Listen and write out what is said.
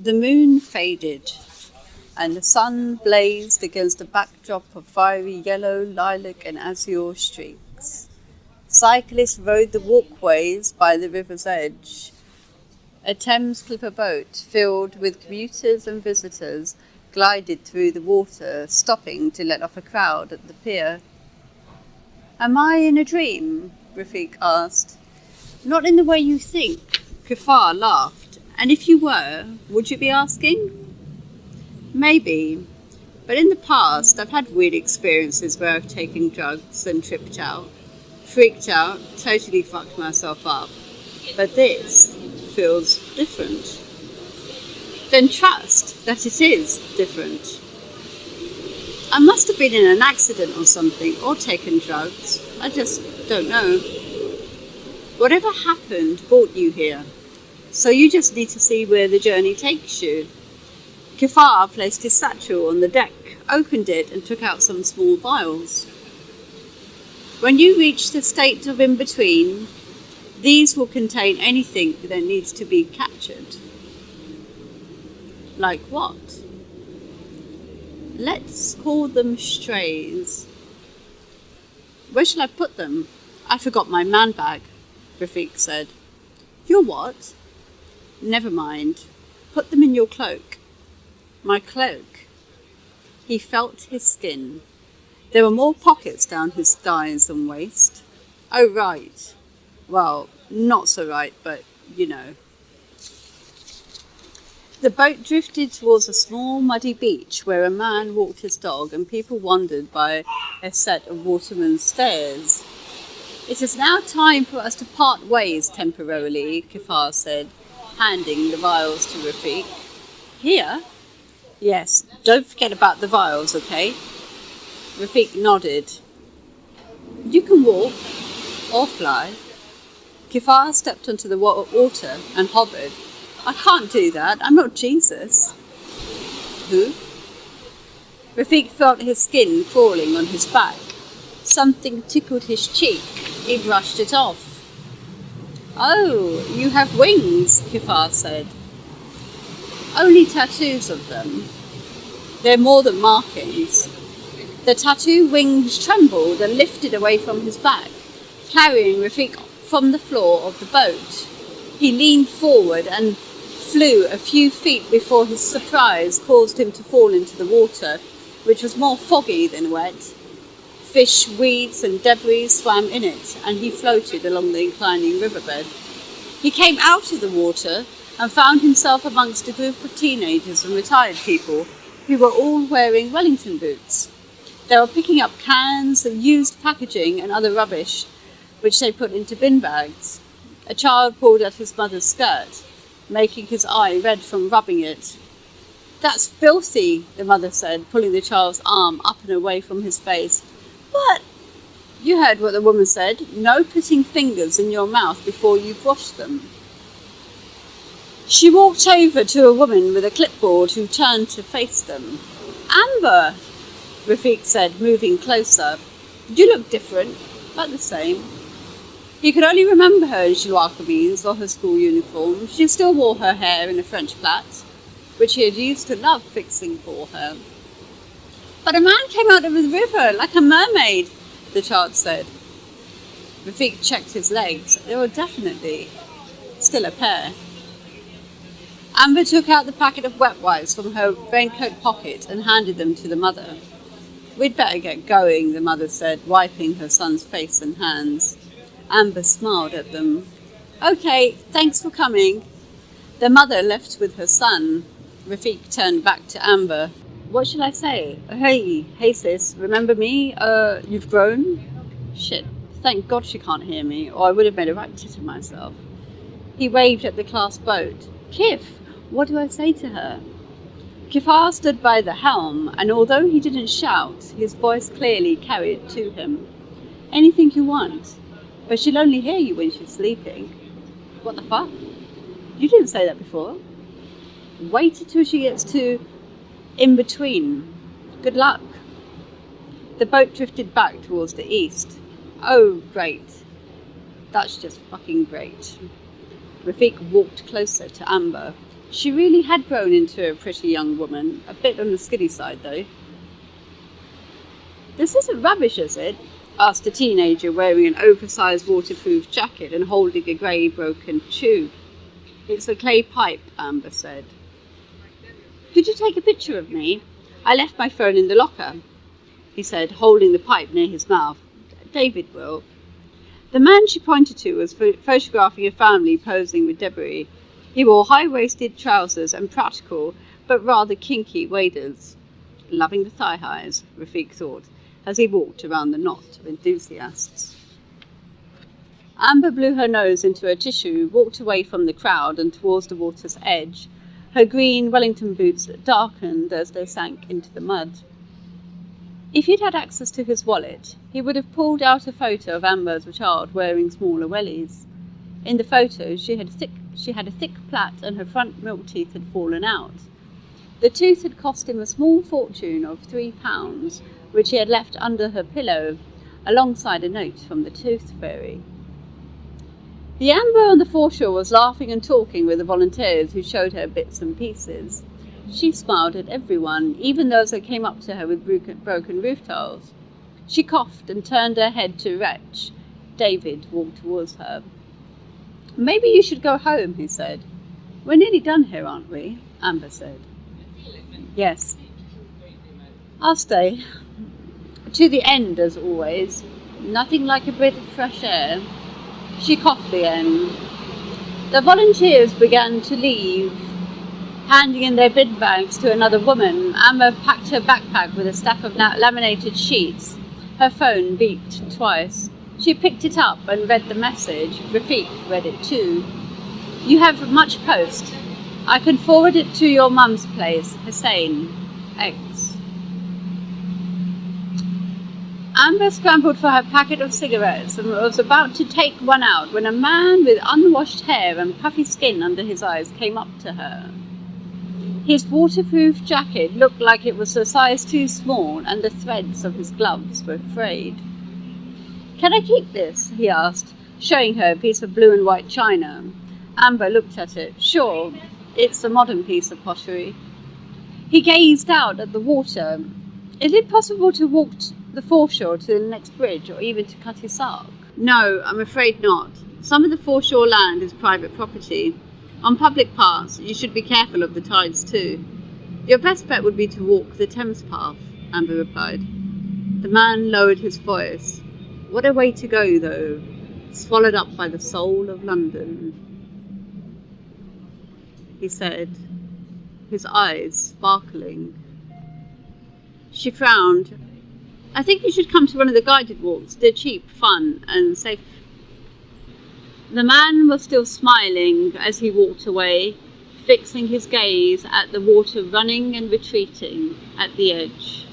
The moon faded, and the sun blazed against a backdrop of fiery yellow, lilac and azure streaks. Cyclists rode the walkways by the river's edge. A Thames clipper boat filled with commuters and visitors glided through the water, stopping to let off a crowd at the pier. "Am I in a dream?" Rafiq asked. "Not in the way you think," Qifar laughed. "And if you were, would you be asking?" "Maybe. But in the past, I've had weird experiences where I've taken drugs and tripped out, freaked out, totally fucked myself up. But this feels different." "Then trust that it is different." "I must have been in an accident or something, or taken drugs. I just don't know." "Whatever happened brought you here. So you just need to see where the journey takes you." Qifar placed his satchel on the deck, opened it and took out some small vials. "When you reach the state of in-between, these will contain anything that needs to be captured." "Like what?" "Let's call them strays." "Where shall I put them?" "I forgot my man bag," Rafiq said. "Your what?" "Never mind. Put them in your cloak." "My cloak?" He felt his skin. There were more pockets down his thighs and waist. "Oh, right. Well, not so right, but you know." The boat drifted towards a small muddy beach where a man walked his dog and people wandered by a set of watermen's stairs. "It is now time for us to part ways temporarily," Qifar said, handing the vials to Rafiq. "Here?" "Yes, don't forget about the vials, okay?" Rafiq nodded. "You can walk or fly." Qifar stepped onto the water and hovered. "I can't do that. I'm not Jesus." "Who?" Rafiq felt his skin crawling on his back. Something tickled his cheek. He brushed it off. "Oh, you have wings," Qifar said. "Only tattoos of them. They're more than markings." The tattoo wings trembled and lifted away from his back, carrying Rafiq from the floor of the boat. He leaned forward and flew a few feet before his surprise caused him to fall into the water, which was more foggy than wet. Fish, weeds and debris swam in it, and he floated along the inclining riverbed. He came out of the water and found himself amongst a group of teenagers and retired people who were all wearing Wellington boots. They were picking up cans and used packaging and other rubbish, which they put into bin bags. A child pulled at his mother's skirt, making his eye red from rubbing it. "That's filthy," the mother said, pulling the child's arm up and away from his face. "What?" "You heard what the woman said. No putting fingers in your mouth before you've washed them." She walked over to a woman with a clipboard who turned to face them. "Amber," Rafiq said, moving closer. "You look different, but the same." He could only remember her in chalois camise or her school uniform. She still wore her hair in a French plait, which he had used to love fixing for her. "But a man came out of the river like a mermaid," the child said. Rafiq checked his legs. They were definitely still a pair. Amber took out the packet of wet wipes from her raincoat pocket and handed them to the mother. "We'd better get going," the mother said, wiping her son's face and hands. Amber smiled at them. "Okay, thanks for coming." The mother left with her son. Rafiq turned back to Amber. "What should I say? Hey sis, remember me? You've grown?" Shit, thank God she can't hear me, or I would have made a right tit of myself. He waved at the class boat. "Kif, what do I say to her?" Qifar stood by the helm, and although he didn't shout, his voice clearly carried to him. "Anything you want. But she'll only hear you when she's sleeping." "What the fuck? You didn't say that before." "Wait until she gets to in between. Good luck." The boat drifted back towards the east. "Oh, great. That's just fucking great." Rafiq walked closer to Amber. She really had grown into a pretty young woman, a bit on the skinny side though. "This isn't rubbish, is it?" asked a teenager wearing an oversized waterproof jacket and holding a grey broken tube. "It's a clay pipe," Amber said. "Could you take a picture of me? I left my phone in the locker," he said, holding the pipe near his mouth. "David will." The man she pointed to was photographing a family posing with debris. He wore high-waisted trousers and practical, but rather kinky waders. Loving the thigh-highs, Rafiq thought, as he walked around the knot of enthusiasts. Amber blew her nose into her tissue, walked away from the crowd and towards the water's edge. Her green Wellington boots darkened as they sank into the mud. If he'd had access to his wallet, he would have pulled out a photo of Amber as a child wearing smaller wellies. In the photo, she had a thick plait and her front milk teeth had fallen out. The tooth had cost him a small fortune of £3, which he had left under her pillow, alongside a note from the tooth fairy. The Amber on the foreshore was laughing and talking with the volunteers who showed her bits and pieces. She smiled at everyone, even those that came up to her with broken roof tiles. She coughed and turned her head to retch. David walked towards her. "Maybe you should go home," he said. "We're nearly done here, aren't we?" Amber said. "Yes." "I'll stay. To the end, as always. Nothing like a bit of fresh air." She coughed again. The volunteers began to leave, handing in their bin bags to another woman. Amber packed her backpack with a stack of laminated sheets. Her phone beeped twice. She picked it up and read the message. Rafiq read it too. "You have much post. I can forward it to your mum's place, Hussein, X." Amber scrambled for her packet of cigarettes and was about to take one out when a man with unwashed hair and puffy skin under his eyes came up to her. His waterproof jacket looked like it was a size too small and the threads of his gloves were frayed. "Can I keep this?" he asked, showing her a piece of blue and white china. Amber looked at it. "Sure, it's a modern piece of pottery." He gazed out at the water. "Is it possible to walk the foreshore to the next bridge or even to Qifar?" "No, I'm afraid not. Some of the foreshore land is private property. On public paths, you should be careful of the tides too. Your best bet would be to walk the Thames path," Amber replied. The man lowered his voice. "What a way to go, though, swallowed up by the soul of London," he said, his eyes sparkling. She frowned. "I think you should come to one of the guided walks. They're cheap, fun, and safe." The man was still smiling as he walked away, fixing his gaze at the water running and retreating at the edge.